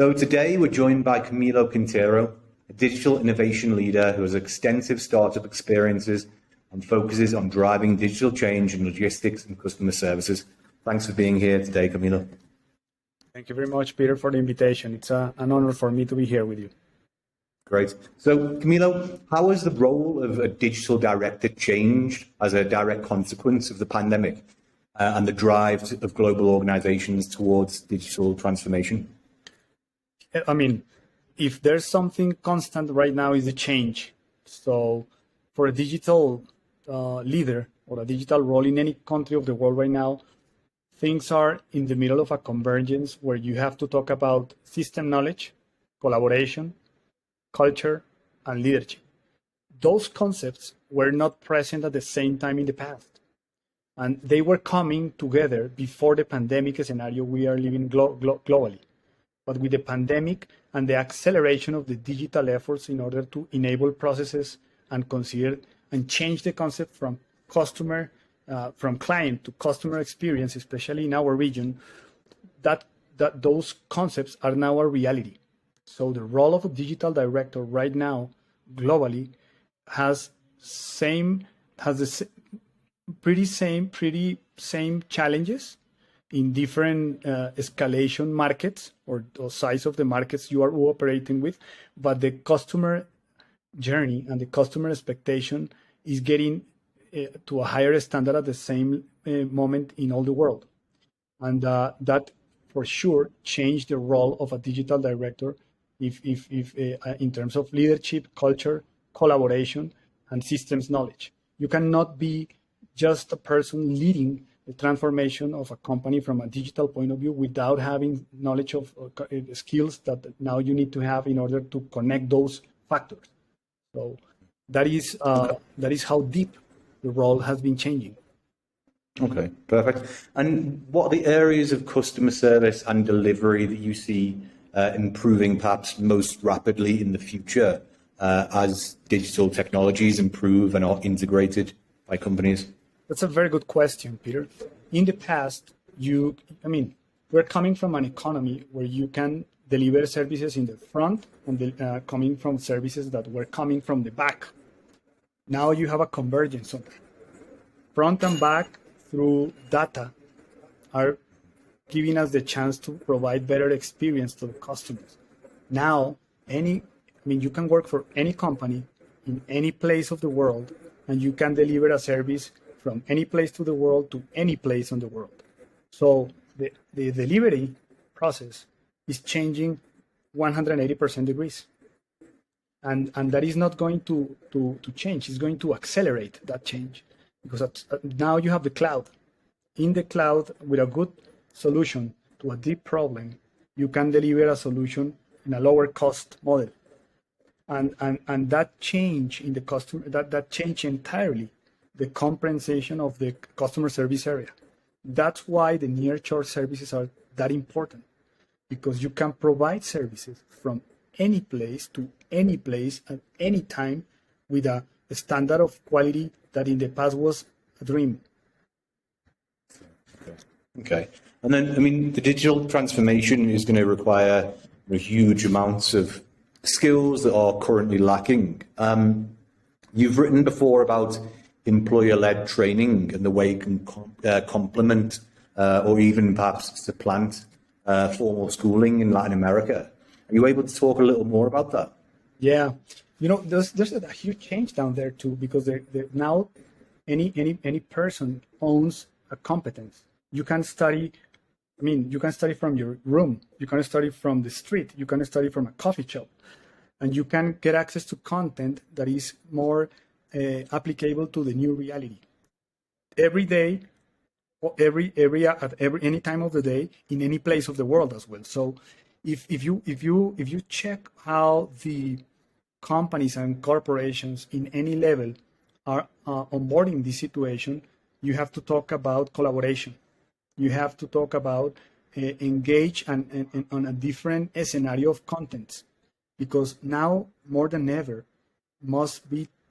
So today we're joined by Camilo Quintero, a digital innovation leader who has extensive startup experiences and focuses on driving digital change in logistics and customer services. Thanks for being here today, Camilo. Thank you very much, Peter, for the invitation. It's an honor for me to be here with you. Great. So, Camilo, how has the role of a digital director changed as a direct consequence of the pandemic and the drive of global organizations towards digital transformation? I mean, if there's something constant right now is the change. So for a digital leader or a digital role in any country of the world right now, things are in the middle of a convergence where you have to talk about system knowledge, collaboration, culture, and leadership. Those concepts were not present at the same time in the past. And they were coming together before the pandemic scenario we are living globally. But with the pandemic and the acceleration of the digital efforts in order to enable processes and consider and change the concept from from client to customer experience, especially in our region, that those concepts are now a reality. So the role of a digital director right now, globally, has the pretty same challenges in different escalation markets or size of the markets you are operating with, but the customer journey and the customer expectation is getting to a higher standard at the same moment in all the world. And that for sure changed the role of a digital director if in terms of leadership, culture, collaboration, and systems knowledge. You cannot be just a person leading the transformation of a company from a digital point of view without having knowledge of skills that now you need to have in order to connect those factors. So that is how deep the role has been changing. Okay, perfect. And what are the areas of customer service and delivery that you see improving perhaps most rapidly in the future as digital technologies improve and are integrated by companies? That's a very good question, Peter. In the past, we're coming from an economy where you can deliver services in the front and coming from services that were coming from the back. Now you have a convergence of front and back through data are giving us the chance to provide better experience to the customers. Now, you can work for any company in any place of the world, and you can deliver a service from any place to the world to any place on the world. So the delivery process is changing 180% degrees. And that is not going to change. It's going to accelerate that change because now you have the cloud. In the cloud, with a good solution to a deep problem, you can deliver a solution in a lower cost model. And that change in the customer, that change entirely the compensation of the customer service area. That's why the nearshore services are that important, because you can provide services from any place to any place at any time with a standard of quality that in the past was a dream. Okay. And then, the digital transformation is going to require huge amounts of skills that are currently lacking. You've written before about employer-led training and the way it can complement or even perhaps supplant formal schooling in Latin America. Are you able to talk a little more about that? Yeah, there's a huge change down there too, because now any person owns a competence. You can study. You can study from your room. You can study from the street. You can study from a coffee shop, and you can get access to content that is more applicable to the new reality. Every day, or any time of the day, in any place of the world as well. So, if you check how the companies and corporations in any level are onboarding this situation, you have to talk about collaboration. You have to talk about engage and on a different scenario of contents, because now more than ever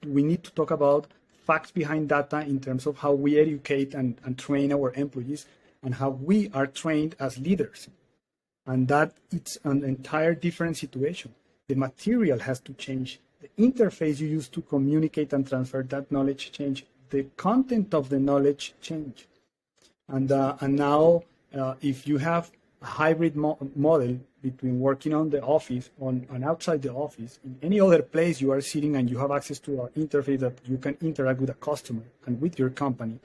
we need to talk about facts behind data in terms of how we educate and train our employees and how we are trained as leaders. And that it's an entire different situation. The material has to change. The interface you use to communicate and transfer that knowledge change. The content of the knowledge change. And now, if you have a hybrid model between working on the office and outside the office, in any other place you are sitting and you have access to an interface that you can interact with a customer and with your company,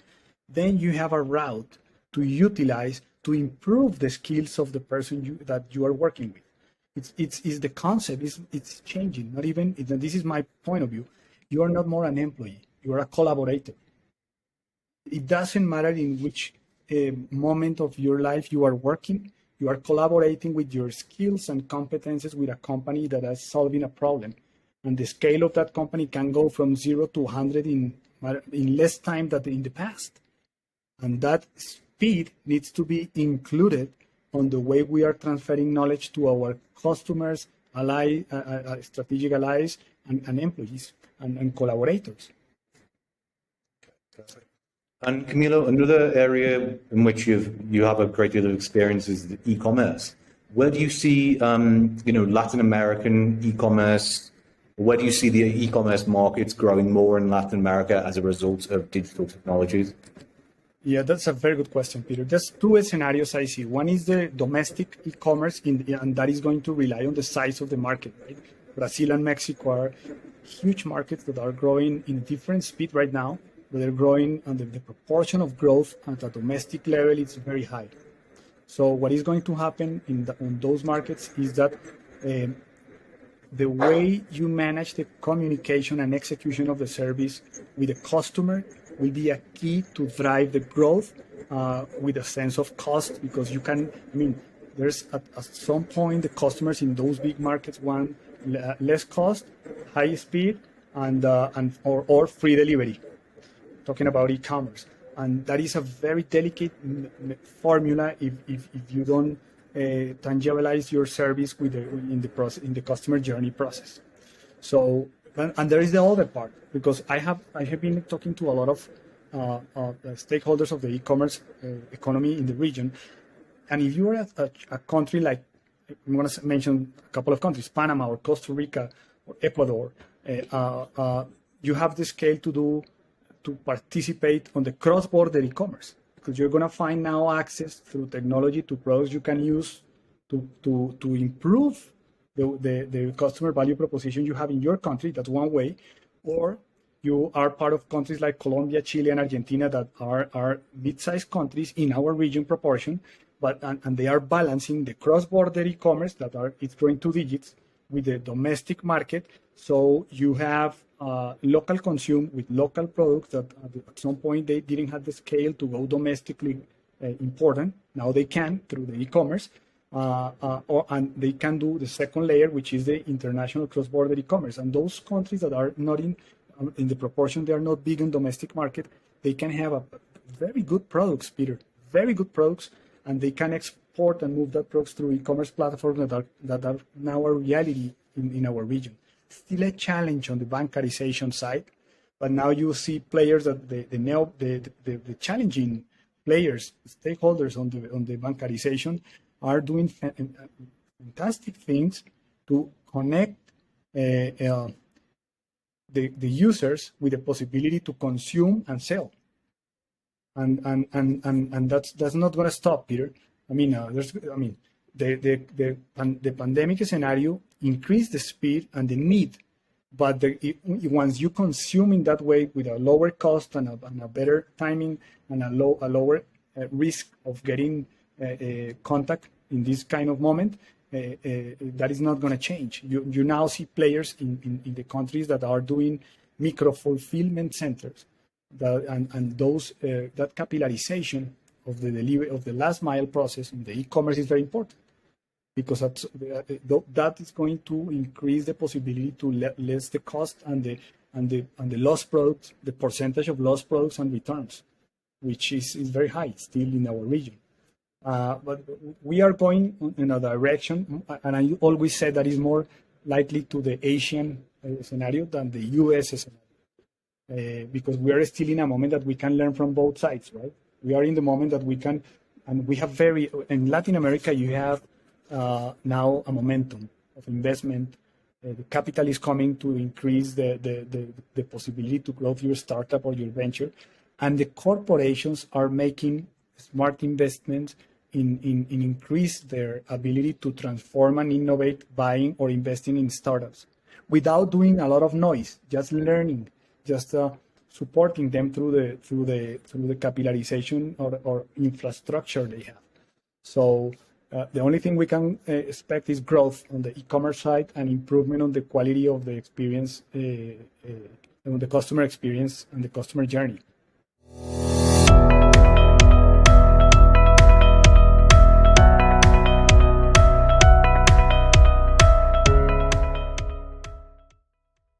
then you have a route to utilize to improve the skills of the person that you are working with. It's the concept, it's changing. Not even, this is my point of view, you are not more an employee, you are a collaborator. It doesn't matter in which moment of your life you are working, you are collaborating with your skills and competences with a company that is solving a problem. And the scale of that company can go from 0 to 100 in less time than in the past. And that speed needs to be included on the way we are transferring knowledge to our customers, strategic allies, and employees and collaborators. And Camilo, another area in which you have a great deal of experience is the e-commerce. Where do you see, Latin American e-commerce? Where do you see the e-commerce markets growing more in Latin America as a result of digital technologies? Yeah, that's a very good question, Peter. There's two scenarios I see. One is the domestic e-commerce, and that is going to rely on the size of the market, right? Brazil and Mexico are huge markets that are growing in different speed right now, but they're growing, and the proportion of growth at a domestic level is very high. So what is going to happen in those markets is that the way you manage the communication and execution of the service with the customer will be a key to drive the growth with a sense of cost, because you can, there's at some point the customers in those big markets want less cost, high speed, or free delivery. Talking about e-commerce, and that is a very delicate formula if you don't tangibilize your service in the customer journey process. So, and there is the other part, because I have been talking to a lot of stakeholders of the e-commerce economy in the region, and if you are a country like, I'm going to mention a couple of countries, Panama or Costa Rica or Ecuador, you have the scale to participate on the cross-border e-commerce, because you're going to find now access through technology to products you can use to improve the customer value proposition you have in your country. That's one way. Or you are part of countries like Colombia, Chile, and Argentina that are mid-sized countries in our region proportion, and they are balancing the cross-border e-commerce it's growing 2 digits with the domestic market. So you have local consume with local products that at some point they didn't have the scale to go domestically important. Now they can through the e-commerce, and they can do the second layer, which is the international cross-border e-commerce. And those countries that are not in the proportion, they are not big in domestic market, they can have a very good products, Peter, very good products, and they can export and move that products through e-commerce platforms that are now a reality in our region. Still a challenge on the bancarization side, but now you see players that the challenging players, stakeholders on the bancarization are doing fantastic things to connect the users with the possibility to consume and sell, and that's not going to stop, Peter. The pandemic scenario increased the speed and the need, but once you consume in that way with a lower cost and a better timing and a lower risk of getting contact in this kind of moment, that is not going to change. You now see players in the countries that are doing micro fulfillment centers, that capillarization of the delivery of the last mile process in the e-commerce is very important, because that is going to increase the possibility to less the cost and the lost products, the percentage of lost products and returns, which is very high still in our region. But we are going in a direction, and I always said that is more likely to the Asian scenario than the US scenario, because we are still in a moment that we can learn from both sides, right? We are in the moment that we can, and we have in Latin America, you have now a momentum of investment. The capital is coming to increase the possibility to grow your startup or your venture. And the corporations are making smart investments in increase their ability to transform and innovate, buying or investing in startups without doing a lot of noise, just learning, just supporting them through the capitalization or infrastructure they have. So the only thing we can expect is growth on the e-commerce side and improvement on the quality of the experience, on the customer experience and the customer journey.